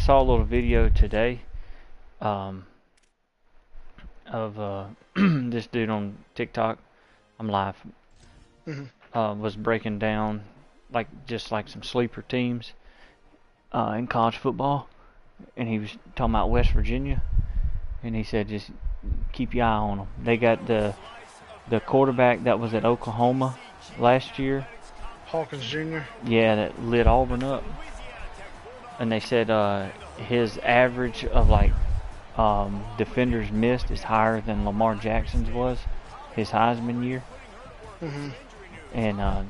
saw a little video today of this dude on TikTok. I'm live. Was breaking down just like some sleeper teams in college football, and he was talking about West Virginia, and he said just keep your eye on them. They got the quarterback that was at Oklahoma last year. Hawkins Jr. Yeah, that lit Auburn up. And they said his average of defenders missed is higher than Lamar Jackson's was his Heisman year. And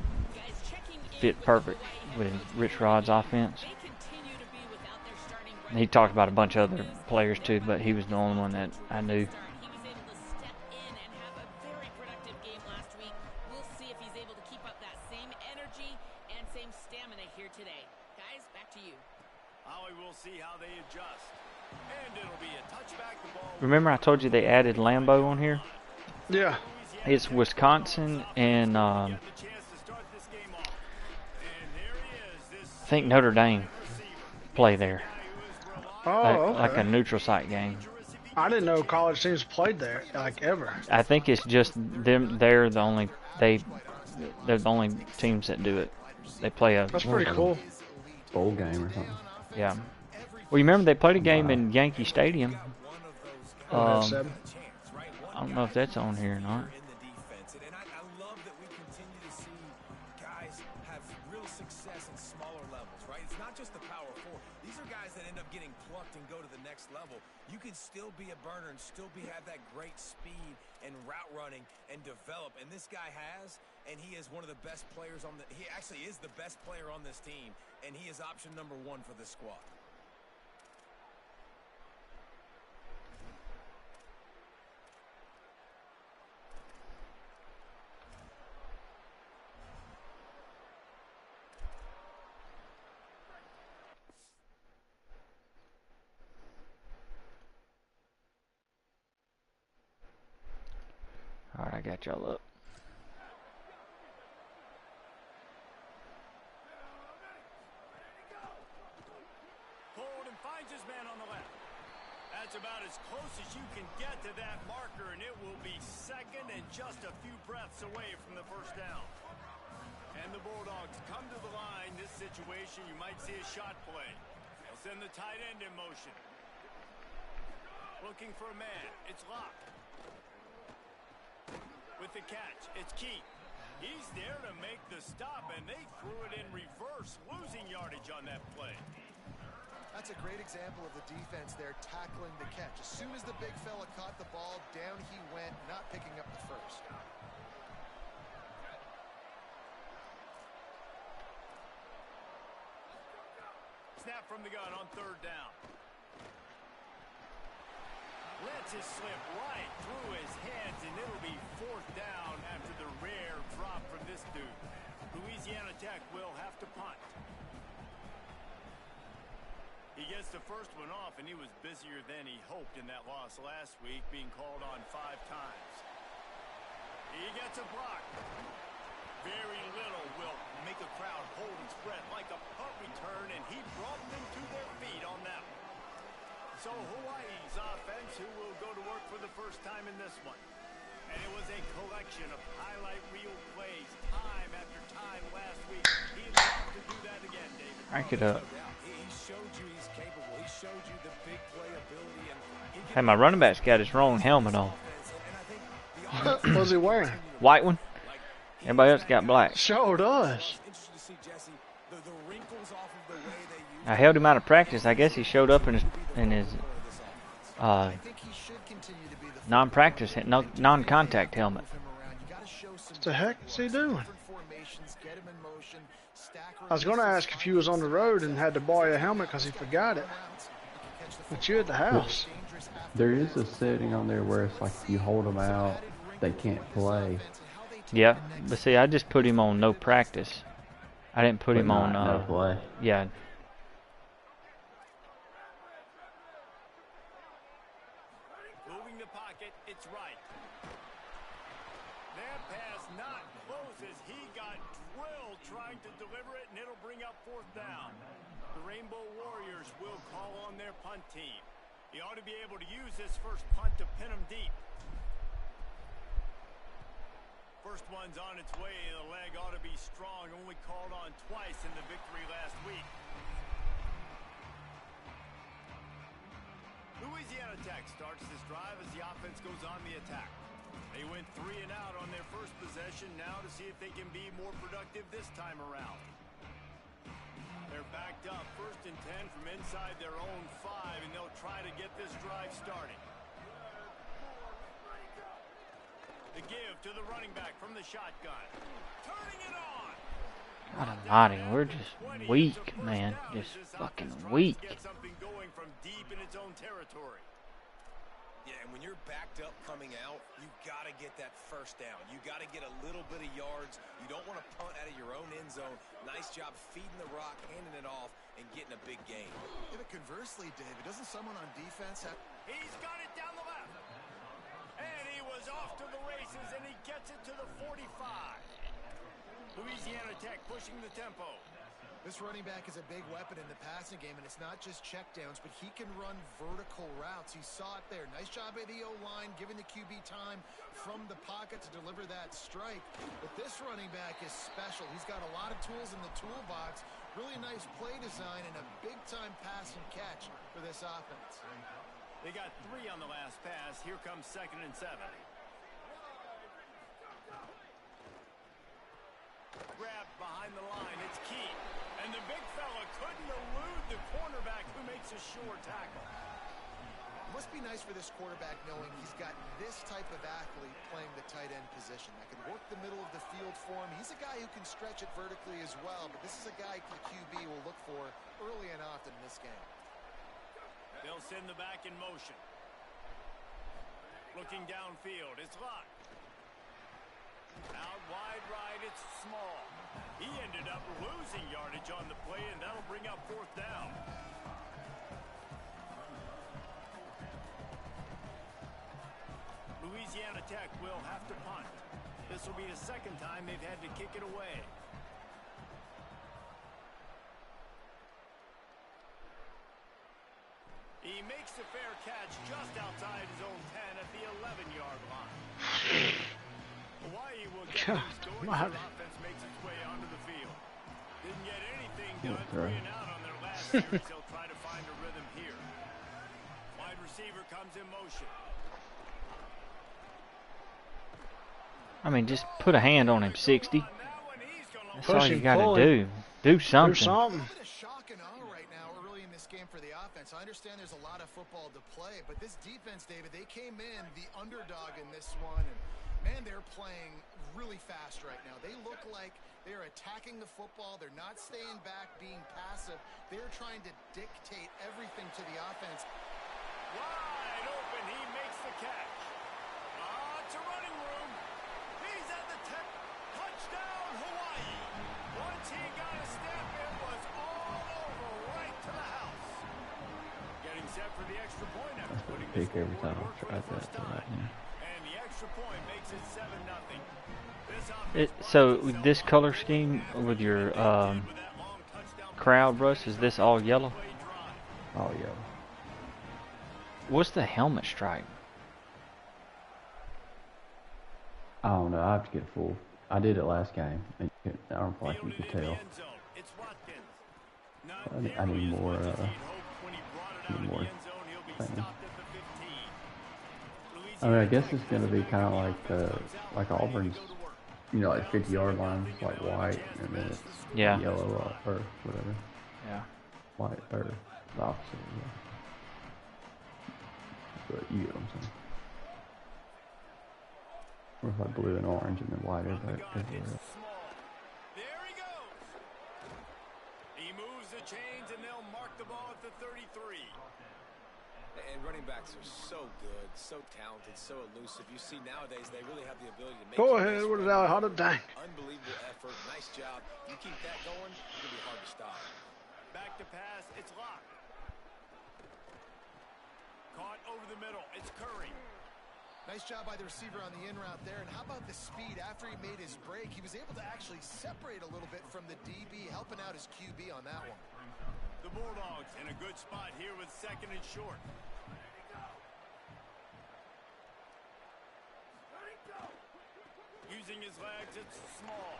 fit perfect with Rich Rod's offense. And he talked about a bunch of other players too, but he was the only one that I knew. Remember I told you they added Lambeau on here? Yeah. It's Wisconsin and I think Notre Dame play there. Oh, okay. Like a neutral site game. I didn't know college teams played there, ever. I think it's just them. They're the only teams that do it. They play a. That's pretty cool. Bowl game or something. Yeah. Well, you remember they played a game in Yankee Stadium. I don't know if that's on here or not. You can still be a burner and still have that great speed and route running and develop. And this guy has, and he is one of the best players he actually is the best player on this team, and he is option number 1 for this squad. All right, I got y'all up. Holden finds his man on the left. That's about as close as you can get to that marker, and it will be second and just a few breaths away from the first down. And the Bulldogs come to the line. This situation, you might see a shot play. They'll send the tight end in motion. Looking for a man. It's Locke. With the catch, it's Keith. He's there to make the stop, and they threw it in reverse, losing yardage on that play. That's a great example of the defense there tackling the catch. As soon as the big fella caught the ball, down he went, not picking up the first. Snap from the gun on third down. Lets it slip right through his hands, and it'll be fourth down after the rare drop from this dude. Louisiana Tech will have to punt. He gets the first one off, and he was busier than he hoped in that loss last week, being called on 5 times. He gets a block. Very little will make a crowd hold its breath like a punt return, and he brought them to their feet on that one. So Hawaii's offense, who will go to work for the first time in this one. And it was a collection of highlight reel plays time after time last week. He'd love to do that again, David. Crank it up. He showed you he's capable. He showed you the big play ability. And Hey, my running back's got his wrong helmet on. What was he wearing? White one. Everybody else got black. Sure does. I held him out of practice. I guess he showed up in his non-practice, non-contact helmet. What the heck is he doing? I was going to ask if he was on the road and had to borrow a helmet because he forgot it. But you at the house. There is a setting on there where it's like if you hold them out, they can't play. Yeah, but see, I just put him on no practice. I didn't put him on. No play. Yeah. Moving the pocket, it's right. That pass not close as he got drilled trying trying to deliver it, and it'll bring up 4th down. The Rainbow Warriors will call on their punt team. He ought to be able to use this first punt to pin him deep. First one's on its way. The leg ought to be strong. Only called on twice in the victory last week. Louisiana Tech starts this drive as the offense goes on the attack. They went 3 and out on their first possession. Now to see if they can be more productive this time around. They're backed up 1st and 10 from inside their own 5, and they'll try to get this drive started. The give to the running back from the shotgun. Turning it on. God almighty, we're just weak, man. Just fucking weak. Get something going from deep in its own territory. Yeah, and when you're backed up coming out, you got to get that first down. You got to get a little bit of yards. You don't want to punt out of your own end zone. Nice job feeding the rock, handing it off, and getting a big gain. Yeah, but conversely, David, doesn't someone on defense have... He's got it down the left. And he was off to the races, and he gets it to the 45. Louisiana Tech pushing the tempo. This running back is a big weapon in the passing game, and it's not just checkdowns, but he can run vertical routes. He saw it there. Nice job at the O-line, giving the QB time from the pocket to deliver that strike. But this running back is special. He's got a lot of tools in the toolbox. Really nice play design and a big-time pass and catch for this offense. They got 3 on the last pass. Here comes 2nd and 7. Grab behind the line. It's key. And the big fella couldn't elude the cornerback who makes a sure tackle. It must be nice for this quarterback knowing he's got this type of athlete playing the tight end position that can work the middle of the field for him. He's a guy who can stretch it vertically as well, but this is a guy the QB will look for early and often in this game. They'll send the back in motion. Looking downfield, it's Lott. Out wide right, it's Small. He ended up losing yardage on the play, and that'll bring up 4th down. Louisiana Tech will have to punt. This will be the 2nd time they've had to kick it away. He makes the fair catch just outside his own 10 at the 11-yard line. Hawaii will get things going as their offense makes its way onto the field. Didn't get anything done, 3 and out on their last series. They'll try to find a rhythm here. Wide receiver comes in motion. I mean, just put a hand on him, 60. That's all you got to do. Do something. Do something. A bit of shock and awe right now early in this game for the offense. I understand there's a lot of football to play, but this defense, David, they came in the underdog in this one, and man, they're playing really fast right now. They look like they're attacking the football. They're not staying back, being passive. They're trying to dictate everything to the offense. Wide open, he makes the catch. It's a running room. He's at the 10. Touchdown, Hawaii. Once he got a step, it was all over right to the house. Getting set for the extra point after putting this Pick every time I work for try the first that. time. And the extra point makes it 7-0. So with this color scheme with your crowd, Russ, is this all yellow? Oh, yeah. What's the helmet stripe? I don't know. I have to get full. I did it last game. And I don't feel like you could tell. I need more. Thing. I mean, I guess it's gonna be kind of like Auburn's, you know, like 50-yard line, like white, and then it's yellow or whatever. Yeah. White or the opposite. Yeah. But you get what I'm saying. Or if like blue and orange and then white everywhere. There he goes. He moves the chains and they'll mark the ball at the 33. And running backs are so good, so talented, so elusive. You see nowadays they really have the ability to make. Go ahead, what is that? How did dang? Unbelievable effort, nice job. You keep that going, it's gonna be hard to stop. Back to pass, it's locked. Caught over the middle, it's Curry. Nice job by the receiver on the in route there. And how about the speed after he made his break? He was able to actually separate a little bit from the DB, helping out his QB on that one. The Bulldogs in a good spot here with 2nd and short. Using his legs, it's small.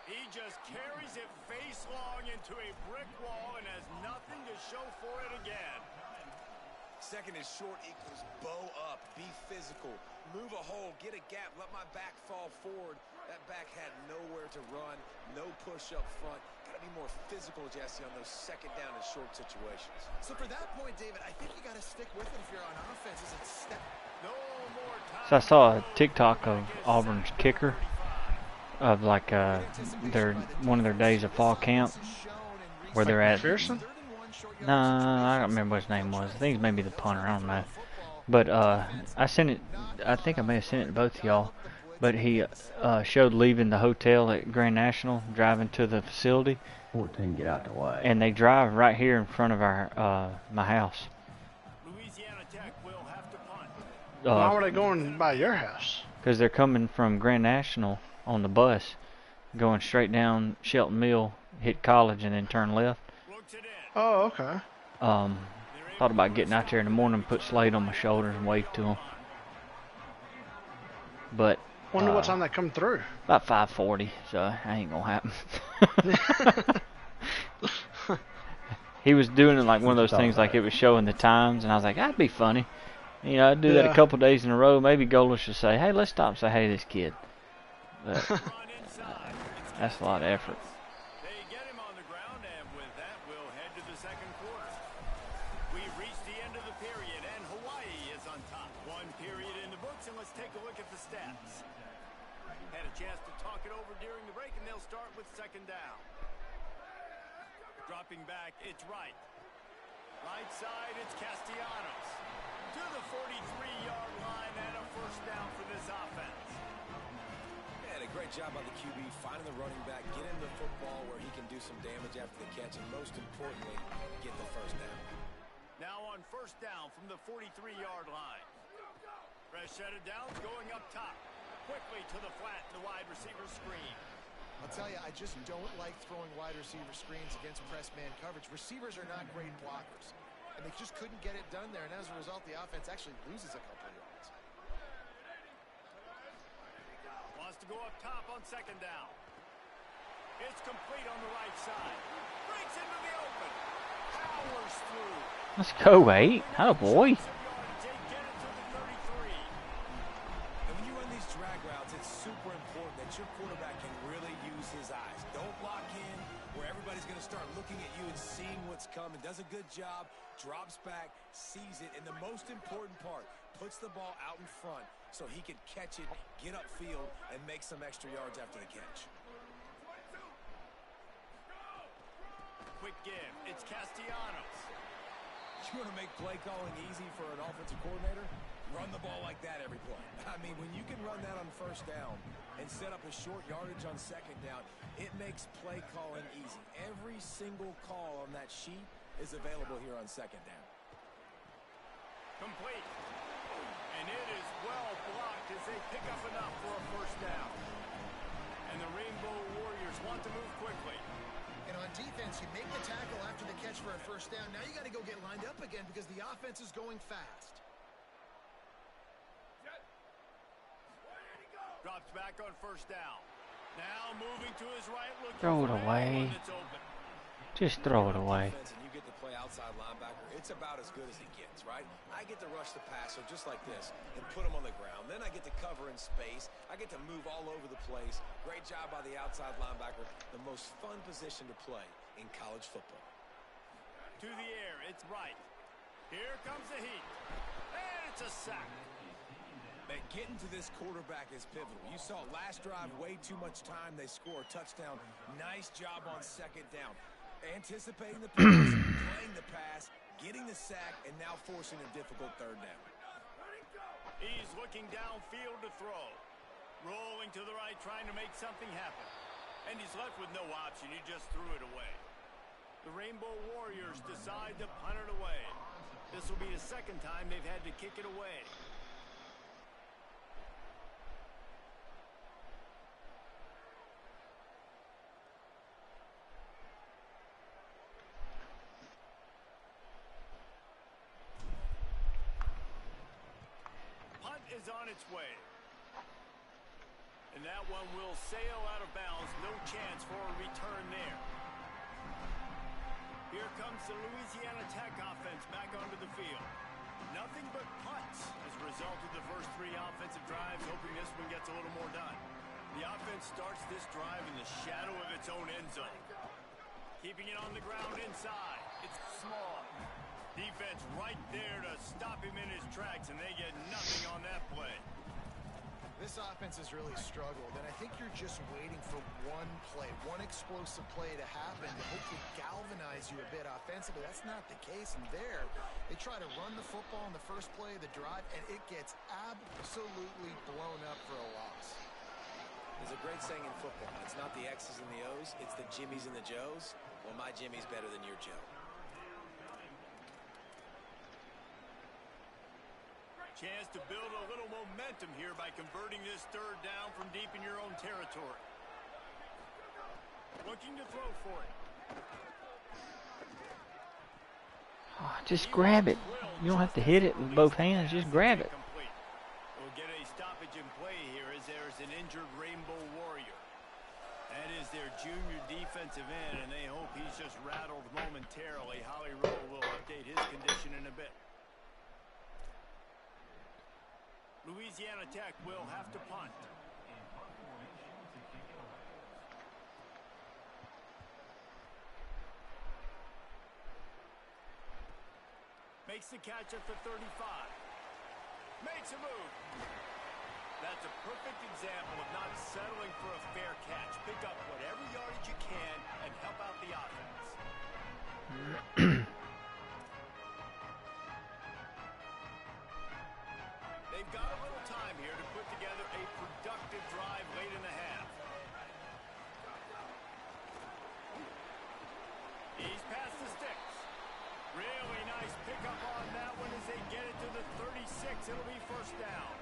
He just carries it face long into a brick wall and has nothing to show for it again. 2nd and short equals bow up, be physical, move a hole, get a gap, let my back fall forward. That back had nowhere to run, no push up front. Got to be more physical, Jesse, on those 2nd down and short situations. So for that point, David, I think you got to stick with it if you're on offense. Is it step? No more time. So I saw a TikTok of Auburn's kicker of like one of their days of fall camp where they're at. McPherson? No, I don't remember what his name was. I think it's maybe the punter. I don't know. But I sent it. I think I may have sent it to both of y'all. But he showed leaving the hotel at Grand National, driving to the facility. 14, get out the way. And they drive right here in front of our my house. Louisiana Tech will have to punt. Why were they going by your house? Because they're coming from Grand National on the bus, going straight down Shelton Mill, hit College, and then turn left. Oh, okay. Thought about getting out there in the morning, put Slade on my shoulders, and wave to him. But Wonder what time they come through. About 5:40, so that ain't gonna happen. He was doing it like one of those things, like it was showing the times, and I was like, that'd be funny. You know, I'd do that a couple days in a row. Maybe Golders should say, hey, let's stop and say hey to this kid. But that's a lot of effort. They get him on the ground, and with that, we'll head to the 2nd quarter. We've reached the end of the period, and Hawaii is on top. 1 period in the books, and let's take a look at the stats. Had a chance to talk it over during the break, and they'll start with 2nd down. Dropping back, it's Wright. Right side, it's Castellanos. To the 43-yard line, and a 1st down for this offense. And a great job by the QB finding the running back, get him the football where he can do some damage after the catch, and most importantly, get the 1st down. Now on 1st down from the 43-yard line. Fresh set of downs going up top. Quickly to the flat, the wide receiver screen. I'll tell you, I just don't like throwing wide receiver screens against press man coverage. Receivers are not great blockers, and they just couldn't get it done there, and as a result, the offense actually loses a couple of yards. Wants to go up top on 2nd down. It's complete on the right side. Breaks into the open. Powers through. Let's go, 8. Atta boy. And when you run these drag routes, it's super important that your quarterback can really use his eyes. Don't lock in where everybody's going to start looking at you and seeing what's coming. Does a good job, drops back, sees it, and the most important part, puts the ball out in front so he can catch it, get upfield, and make some extra yards after the catch. Quick give. It's Castellanos. You want to make play calling easy for an offensive coordinator? Run the ball like that every play. I mean, when you can run that on 1st down and set up a short yardage on 2nd down, it makes play calling easy. Every single call on that sheet is available here on 2nd down. Complete. And it is well blocked as they pick up enough for a 1st down. And the Rainbow Warriors want to move quickly. And on defense, you make the tackle after the catch for a 1st down. Now you got to go get lined up again because the offense is going fast. Drops back on 1st down. Now moving to his right. Throw it away. Just throw it away. And you get to play outside linebacker. It's about as good as it gets, right? I get to rush the passer just like this and put him on the ground. Then I get to cover in space. I get to move all over the place. Great job by the outside linebacker. The most fun position to play in college football. To the air, it's Wright. Here comes the heat. And it's a sack. Man, getting to this quarterback is pivotal. You saw last drive, way too much time. They score a touchdown. Nice job on 2nd down. Anticipating the pass, playing the pass, getting the sack, and now forcing a difficult 3rd down. He's looking downfield to throw. Rolling to the right, trying to make something happen. And he's left with no option. He just threw it away. The Rainbow Warriors decide to punt it away. This will be the 2nd time they've had to kick it away. its way. And that one will sail out of bounds. No chance for a return there. Here comes the Louisiana Tech offense back onto the field. Nothing but punts as a result of the first 3 offensive drives, hoping this one gets a little more done. The offense starts this drive in the shadow of its own end zone. Keeping it on the ground inside. It's small. Defense right there to stop him in his tracks, and they get nothing on that play. This offense has really struggled, and I think you're just waiting for one play, one explosive play to happen to hopefully galvanize you a bit offensively. That's not the case, and there, they try to run the football in the first play of the drive, and it gets absolutely blown up for a loss. There's a great saying in football. It's not the X's and the O's, it's the Jimmies and the Joes. Well, my Jimmy's better than your Joe. Chance to build a little momentum here by converting this third down from deep in your own territory. Looking to throw for it. Oh, just grab it. You don't have to hit it with both hands. Just grab it. We'll get a stoppage in play here as there's an injured Rainbow Warrior. That is their junior defensive end, and they hope he's just rattled momentarily. Holly Rowe will update his condition in a bit. Louisiana Tech will have to punt. Makes the catch at the 35. Makes a move. That's a perfect example of not settling for a fair catch. Pick up whatever yardage you can and help out the offense. They've got a little time here to put together a productive drive late in the half. He's past the sticks. Really nice pickup on that one as they get it to the 36. It'll be first down.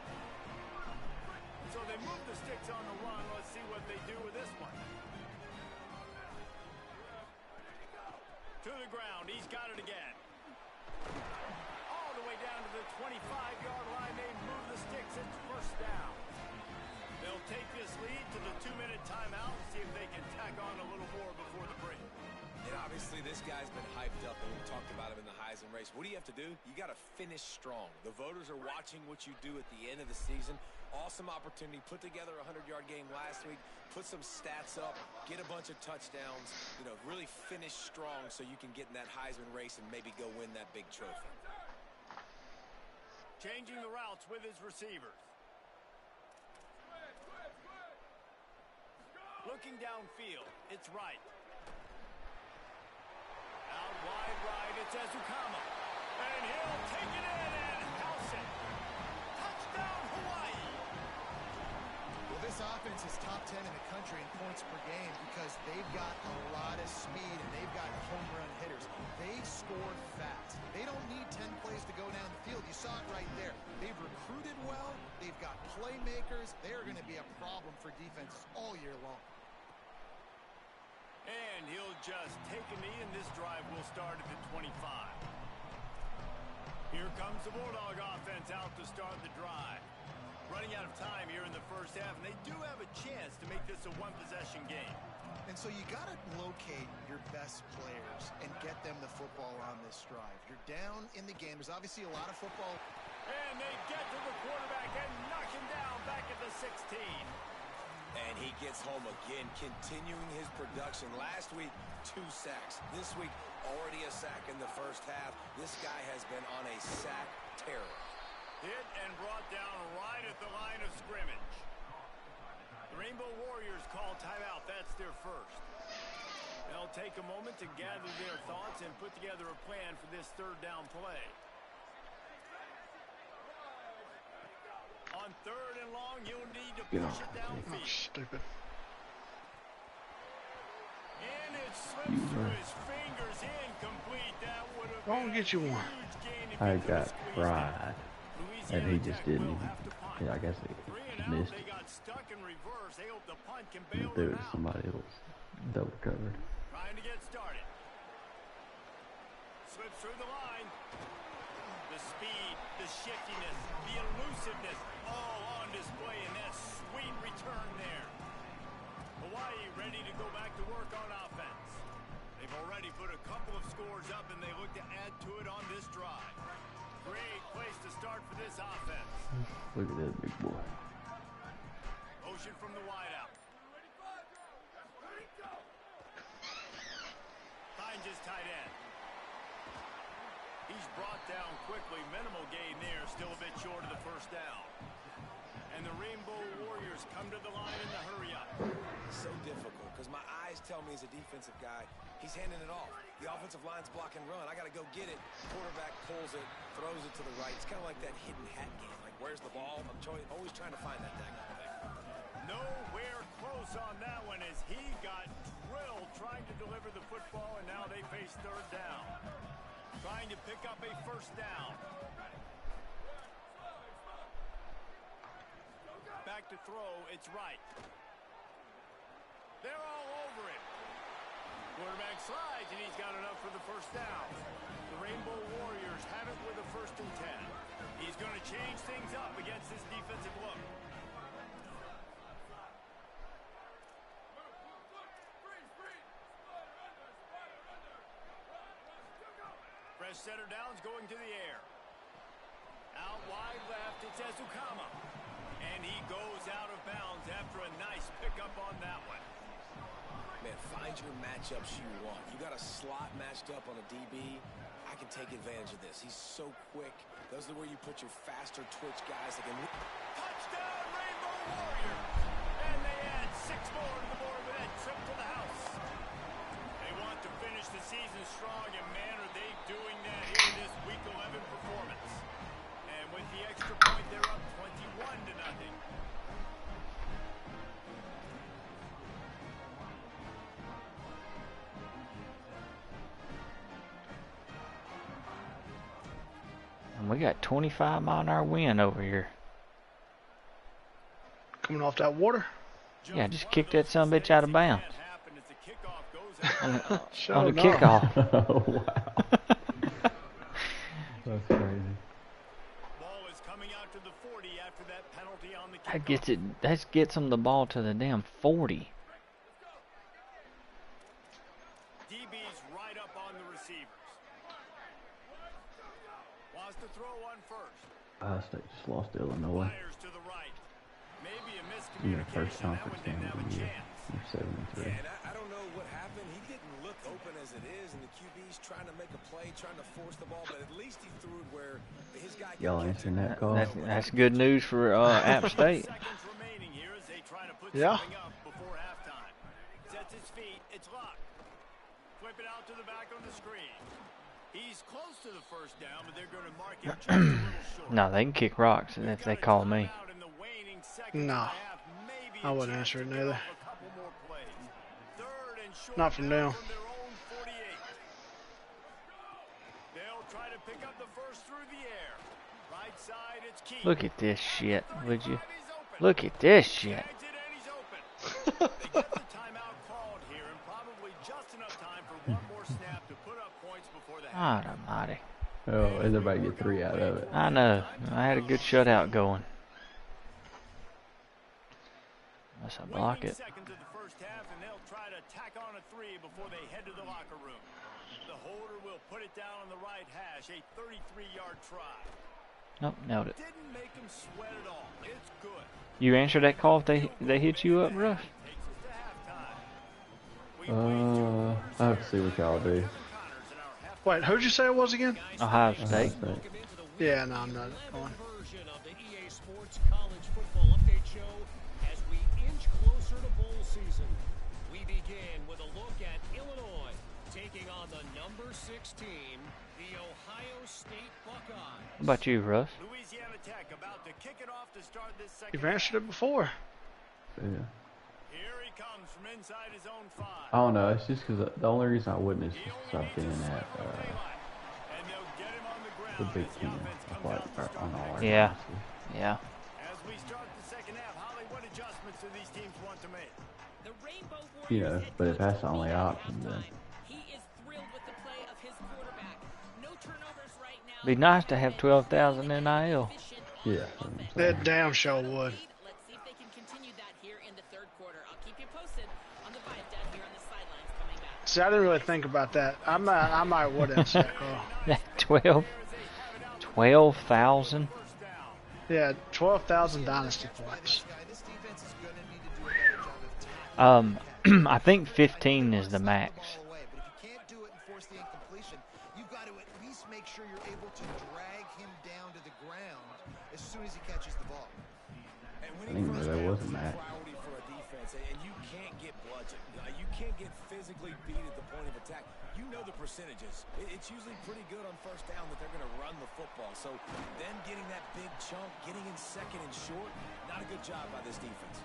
So they move the sticks on the run. Let's see what they do with this one. To the ground. He's got it again. All the way down to the 25-yard line. They move the sticks. It's first down. They'll take this lead to the 2-minute timeout and see if they can tack on a little more before the break. And obviously this guy's been hyped up, and we talked about him in the Heisman race. What do you have to do? You got to finish strong. The voters are watching what you do at the end of the season. Awesome opportunity. Put together a 100-yard game last week. Put some stats up. Get a bunch of touchdowns. You know, really finish strong so you can get in that Heisman race and maybe go win that big trophy. Changing the routes with his receivers. Looking downfield. It's right. Out wide right, it's Ezukama. And he'll take it in and house it. Touchdown, Hawaii. Well, this offense is top 10 in the country in points per game because they've got a lot of speed and they've got home run hitters. They score fast. They don't need 10 plays to go down the field. You saw it right there. They've recruited well. They've got playmakers. They're going to be a problem for defenses all year long. And he'll just take a knee, and this drive will start at the 25. Here comes the Bulldog offense out to start the drive. Running out of time here in the first half, and they do have a chance to make this a one-possession game. And so you got to locate your best players and get them the football on this drive. You're down in the game. There's obviously a lot of football. And they get to the quarterback and knock him down back at the 16. And he gets home again, continuing his production. Last week, 2 sacks. This week, already a sack in the first half. This guy has been on a sack terror. Hit and brought down right at the line of scrimmage. The Rainbow Warriors call timeout. That's their first. They'll take a moment to gather their thoughts and put together a plan for this third down play. On third and long, you'll need to push it downfield. Oh, stupid. And it slips through his fingers, incomplete. That would have I'll get you one. I got fried, and he just didn't. Yeah, I guess he missed They it. got stuck in reverse. They hope the punt can If bail there them was out. somebody else double covered. Trying to get started. Slips through the line. The the speed, the shiftiness, the elusiveness, all on display in that sweet return there. Hawaii ready to go back to work on offense. They've already put a couple of scores up, and they look to add to it on this drive. Great place to start for this offense. Look at that big boy. Motion from the wideout. Finds his tight end. He's brought down quickly. Minimal gain there. Still a bit short of the first down. And the Rainbow Warriors come to the line in the hurry-up. So difficult, because my eyes tell me he's a defensive guy. He's handing it off. The offensive line's block and run. I got to go get it. Quarterback pulls it, throws it to the right. It's kind of like that hidden hat game. Like, where's the ball? I'm always trying to find that daggone thing. Nowhere close on that one as he got drilled trying to deliver the football, and now they face third down. Trying to pick up a first down. Back to throw, it's right. They're all over it. Quarterback slides, and he's got enough for the first down. The Rainbow Warriors have it with a 1st and 10. He's going to change things up against this defensive look. Fresh center downs going to the air. Out wide left, it's Ezukama. And he goes out of bounds after a nice pickup on that one. Man, find your matchups you want. You got a slot matched up on a DB. I can take advantage of this. He's so quick. Those are where you put your faster twitch guys that can... Touchdown, Rainbow Warriors! And they add 6 more to the board with that trip to the house. They want to finish the season strong, and man, are they doing that here in this Week 11 performance. And with the extra point, they're up 21-0. And we got 25-mile-an-hour wind over here. Coming off that water? Yeah, just kick that son-of-a-bitch out of bounds. on the kickoff. Oh, wow. That's crazy. Ball is coming out to the 40 after that penalty on the kickoff. That gets them the ball to the damn 40. DB's right up on the receivers. Wants to throw one first. Ohio State just lost to Illinois. Fires to the right. Maybe a In their miscommunication. first conference game of the year. They're 7-3. And I don't know what happened. He didn't look open as it is, and the QB's trying to make a play, trying to force the ball, but at least he threw it where his guy Y'all answering that call? That's good news for App State. Seconds remaining here as they try to put Yeah. something up before halftime. Sets his feet. It's locked. Flip it out to the back on the screen. He's close to the first down, but they're going to mark him just a little short. No, they can kick rocks if they call me. No, I wouldn't answer it neither. Not from now. They'll try to pick up the first through the air. Right side, it's Keith. Look at this shit, would you? Look at this shit. They get the timeout called here, and probably just enough time for one more snap to put up points before the half. God almighty. Oh, everybody get 3 out of it. I know. I had a good shutout going. Unless I block it. Seconds of the first half, and they'll try to tack on a 3 before they head to the locker room. The holder will put it down on the right hash, a 33-yard try. Nope, nailed it. Didn't make him sweat at all. It's good. You answer that call if they hit you up, Russ? Takes us to halftime. I have to see what y'all do. Wait, who'd you say it was again? Ohio State. Yeah, no, I'm not going. Version of the EA Sports College Football Update Show as we inch closer to bowl season. We begin with a look at Illinois taking on the number 6 team, the Ohio State Buckeyes. What about you, Russ? Louisiana Tech about to kick it off to start this second. You've answered it before. Yeah. Here he comes from inside his own 5. I don't know. It's just because the only reason I wouldn't is because I've been at the Big Ten. On all our Yeah. classes. Yeah. As we start the second half, Holly, what adjustments do these teams want to make? The Rainbow You Warriors know, head but if coach that's the only Bill option, then He is thrilled with the play of his quarterback. No turnovers right now. Be nice to have 12,000 NIL. Yeah. That damn show would. See, I didn't really think about that. I might would have said, oh. 12,000? Yeah, 12,000 dynasty points. I think 15 is the max. I didn't know there was a max. And you can't get bludgeoned. You can't get physically beat at the point of attack. You know the percentages. It's usually pretty good on first down that they're going to run the football. So then getting that big chunk, getting in second and short, not a good job by this defense.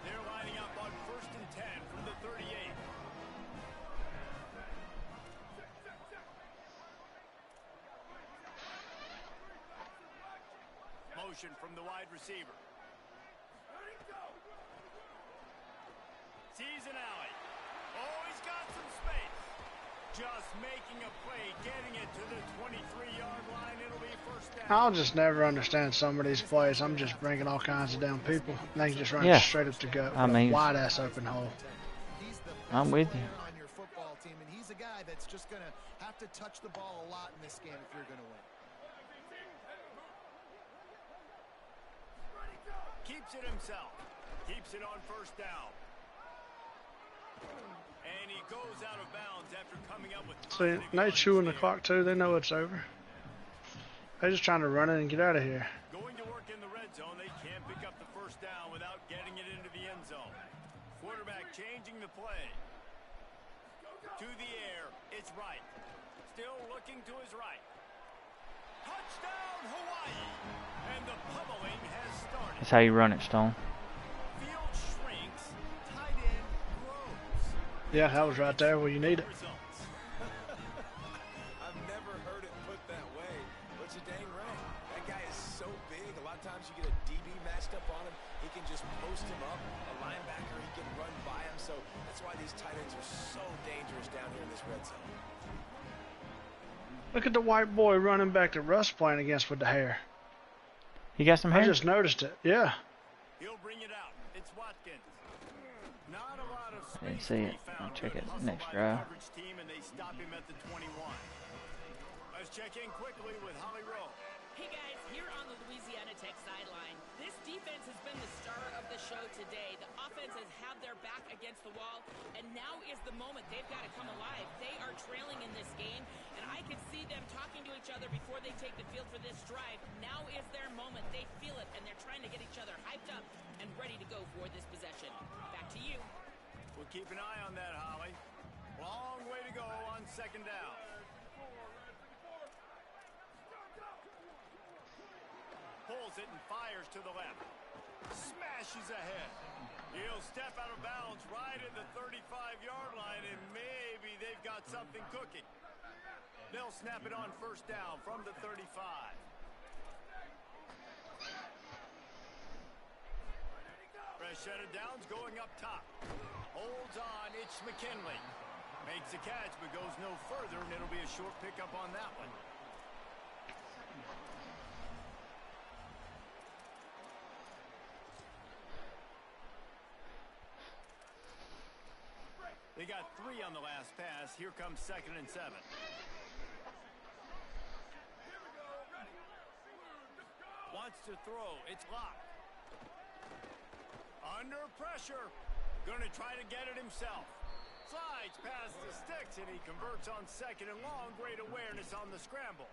They're lining up on 1st and 10 from the 38. Motion from the wide receiver. Sees an alley. Oh, he's got some space. Just making a play, getting it to the 23-yard line. It'll be first down. I'll just never understand some of these plays. I'm just bringing all kinds of damn people. And they can just run straight up to gut. I mean, wide ass open hole. I'm with you. On your football team, and he's a guy that's just going to have to touch the ball a lot in this game if you're going to win. Keeps it himself. Keeps it on first down. And he goes out of bounds after coming up with... See, they chewing the clock too. They know it's over. They're just trying to run it and get out of here. Going to work in the red zone. They can't pick up the first down without getting it into the end zone. Quarterback changing the play. To the air. It's right. Still looking to his right. Touchdown, Hawaii. And the pummeling has started. That's how you run it, Stone. Field shrinks. Tight end grows. Yeah, that was right there where you need it. I've never heard it put that way, but you're dang right. That guy is so big. A lot of times you get a DB matched up on him. He can just post him up. A linebacker, he can run by him. So that's why these tight ends are so dangerous down here in this red zone. Look at the white boy running back that Russ playing against with the hair. He got some hair? I just noticed it. Yeah. He'll bring it out. It's Watkins. Not a lot of I didn't see it. I'll check it next drive. Team and they stop him at the 21. Let's check in quickly with Holly Rowe. Hey guys, here on the Louisiana Tech sideline, this defense has been the star of the show today. The offense has had their back against the wall, and now is the moment they've got to come alive. They are trailing in this game, and I can see them talking to each other before they take the field for this drive. Now is their moment. They feel it, and they're trying to get each other hyped up and ready to go for this possession. Back to you. We'll keep an eye on that, Holly. Long way to go on second down. Pulls it and fires to the left. Smashes ahead. He'll step out of bounds right at the 35-yard line, and maybe they've got something cooking. They'll snap it on first down from the 35. Fresh set of downs going up top. Holds on, it's McKinley. Makes a catch, but goes no further, and it'll be a short pickup on that one. They got 3 on the last pass. Here comes 2nd and 7. Wants to throw. It's locked. Under pressure. Going to try to get it himself. Slides past the sticks, and he converts on 2nd and long. Great awareness on the scramble.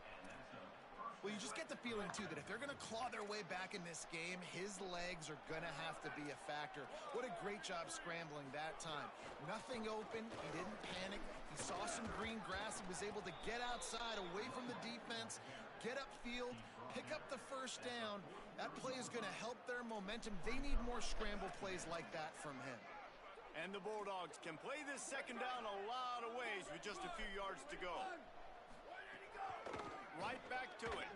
Well, you just get the feeling, too, that if they're going to claw their way back in this game, his legs are going to have to be a factor. What a great job scrambling that time. Nothing open. He didn't panic. He saw some green grass and was able to get outside, away from the defense, get upfield, pick up the first down. That play is going to help their momentum. They need more scramble plays like that from him. And the Bulldogs can play this second down a lot of ways with just a few yards to go. Right back to it.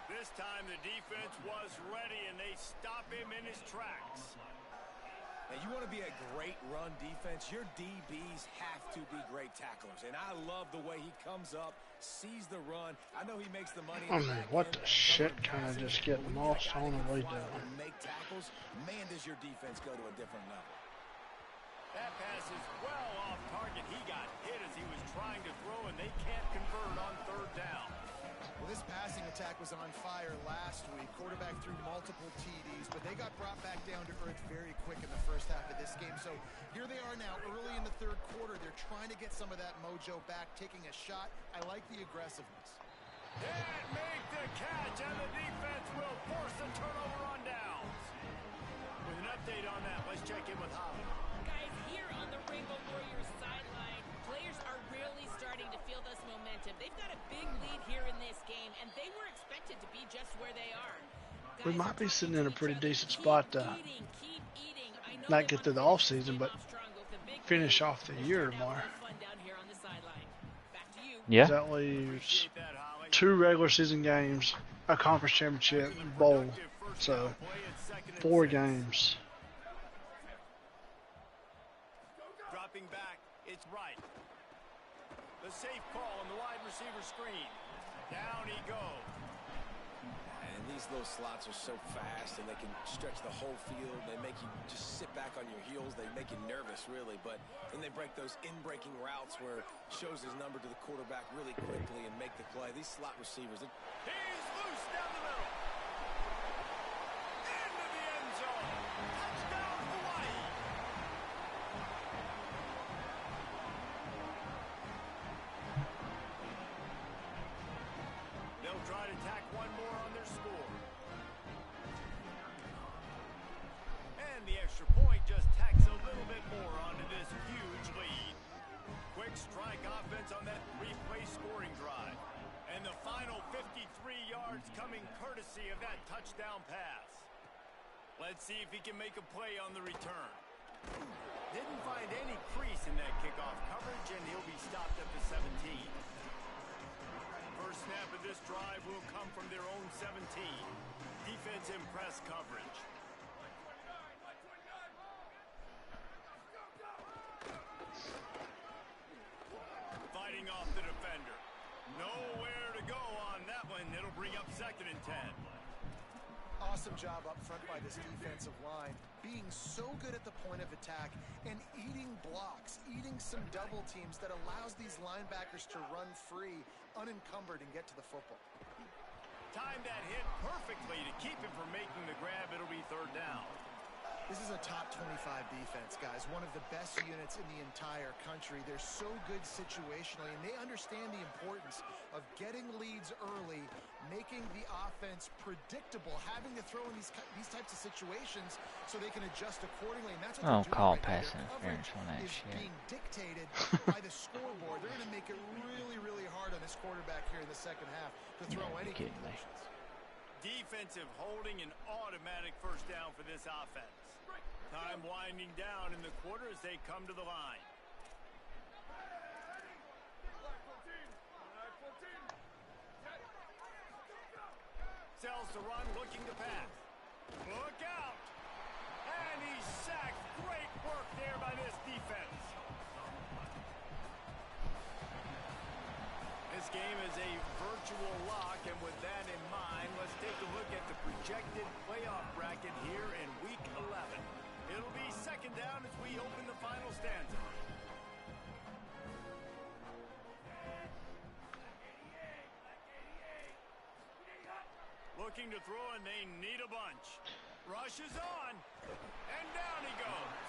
This time the defense was ready, and they stop him in his tracks. Now, you want to be a great run defense, your DBs have to be great tacklers. And I love the way he comes up, sees the run. I know he makes the money. I mean, what the shit kind of just getting lost on the way down. Make tackles, man, does your defense go to a different level. That pass is well off target. He got hit as he was trying to throw, and they can't convert on third down. Well, this passing attack was on fire last week. Quarterback threw multiple TDs, but they got brought back down to earth very quick in the first half of this game. So here they are now, early in the third quarter. They're trying to get some of that mojo back, taking a shot. I like the aggressiveness. Can't make the catch, and the defense will force a turnover on downs. With an update on that, let's check in with Holly. Guys, here on the Rainbow Warriors sideline, players are really starting to feel this momentum. They've got a big lead here in this game, and they were expected to be just where they are. We might be sitting in a pretty decent spot to not get through the off season, but finish off the year tomorrow. Yeah. That leaves 2 regular season games, a conference championship, bowl. So 4 games. Dropping back, it's right. The safe call on the wide receiver screen. Down he goes. And these little slots are so fast, and they can stretch the whole field. They make you just sit back on your heels. They make you nervous, really. But then they break those in-breaking routes where shows his number to the quarterback really quickly and make the play. These slot receivers. He's loose down the middle. Into the end zone. Touchdown, Hawaii. They'll try to tack one more on their score. And the extra point just tacks a little bit more onto this huge lead. Quick strike offense on that 3-play scoring drive. And the final 53 yards coming courtesy of that touchdown pass. Let's see if he can make a play on the return. Didn't find any crease in that kickoff coverage, and he'll be stopped at the 17. First snap of this drive will come from their own 17. Defense in press coverage. Fighting off the defender. Nowhere to go on that one. It'll bring up 2nd and 10. Awesome job up front by this defensive line, being so good at the point of attack and eating blocks, eating some double teams that allows these linebackers to run free, unencumbered, and get to the football. Timed that hit perfectly to keep him from making the grab. It'll be 3rd down. This is a top 25 defense, guys. One of the best units in the entire country. They're so good situationally, and they understand the importance of getting leads early, making the offense predictable, having to throw in these types of situations so they can adjust accordingly. And that's what they're doing call right pass now. interference on that is shit. being dictated by the scoreboard. They're going to make it really, really hard on this quarterback here in the second half to throw any completions. Defensive holding, an automatic first down for this offense. Time winding down in the quarter as they come to the line. Sells to run, looking to pass. Look out! And he's sacked. Great work there by this defense. This game is a virtual lock, and with that in mind, let's take a look at the projected playoff bracket here in Week 11. It'll be 2nd down as we open the final stanza. Looking to throw, and they need a bunch. Rushes on, and down he goes.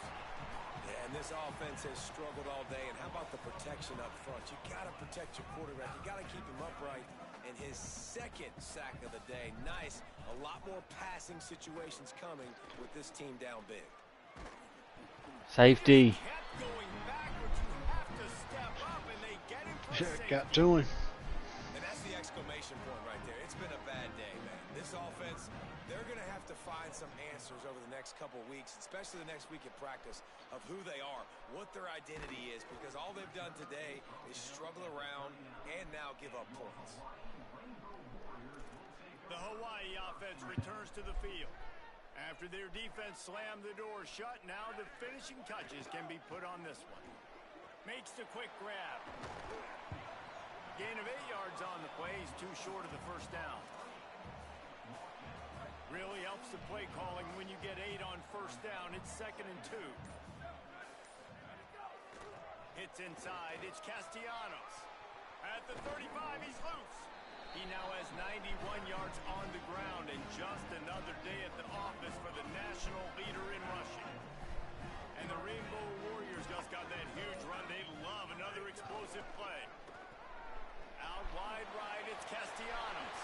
Yeah, and this offense has struggled all day. And how about the protection up front? You got to protect your quarterback. You got to keep him upright. And his 2nd sack of the day. Nice. A lot more passing situations coming with this team down big. Safety. Got to him. And that's the exclamation point right there. It's been a bad day, man. This offense, they're going to have to find some answers over the next couple weeks, especially the next week of practice, of who they are, what their identity is, because all they've done today is struggle around and now give up points. The Hawaii offense returns to the field. After their defense slammed the door shut, now the finishing touches can be put on this one. Makes the quick grab. Gain of 8 yards on the play. He's too short of the first down. Really helps the play calling when you get 8 on first down. It's 2nd and 2. Hits inside. It's Castellanos. At the 35, he's loose. He now has 91 yards on the ground, and just another day at the office for the national leader in rushing. And the Rainbow Warriors just got that huge run. They love another explosive play. Out wide right, it's Castellanos.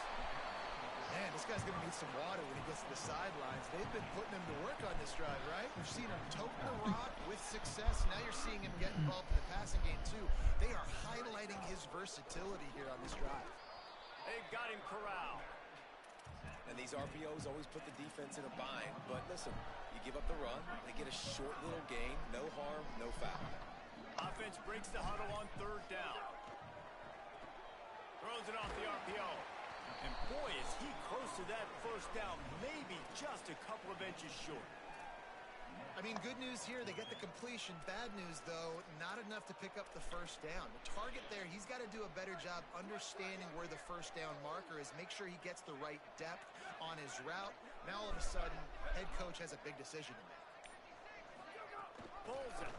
Man, this guy's going to need some water when he gets to the sidelines. They've been putting him to work on this drive, right? We've seen him toting the rock with success. Now you're seeing him get involved in the passing game, too. They are highlighting his versatility here on this drive. They've got him corralled. And these RPOs always put the defense in a bind. But listen, you give up the run, they get a short little gain, no harm, no foul. Offense breaks the huddle on 3rd down. Throws it off the RPO. And boy, is he close to that first down, maybe just a couple of inches short. I mean, good news here, they get the completion. Bad news, though, not enough to pick up the first down. The target there, he's got to do a better job understanding where the first down marker is, make sure he gets the right depth on his route. Now, all of a sudden, head coach has a big decision to make. Pulls it.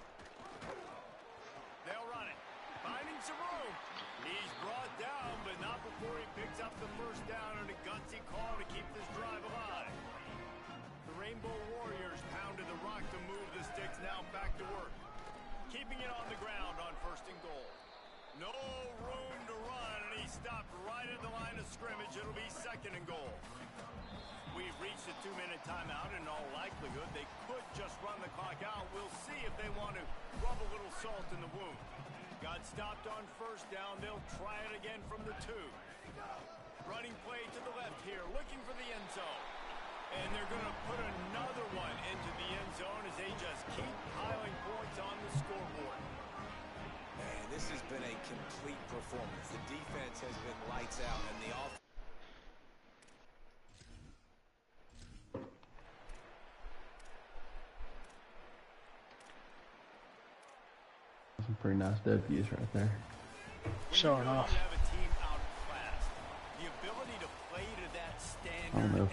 They'll run it. Finding some room. He's brought down, but not before he picks up the first down and a gutsy call to keep this drive alive. The Rainbow Warriors pounded the rock to move the sticks, now back to work. Keeping it on the ground on 1st and goal. No room to run, and he stopped right at the line of scrimmage. It'll be 2nd and goal. We've reached a 2-minute timeout. In all likelihood, they could just run the clock out. We'll see if they want to rub a little salt in the wound. Got stopped on first down. They'll try it again from the 2. Running play to the left here, looking for the end zone. And they're going to put another one into the end zone as they just keep piling points on the scoreboard. Man, this has been a complete performance. The defense has been lights out, and the offense. Some pretty nice W's right there. Showing off. The ability to play to that standard. I don't know if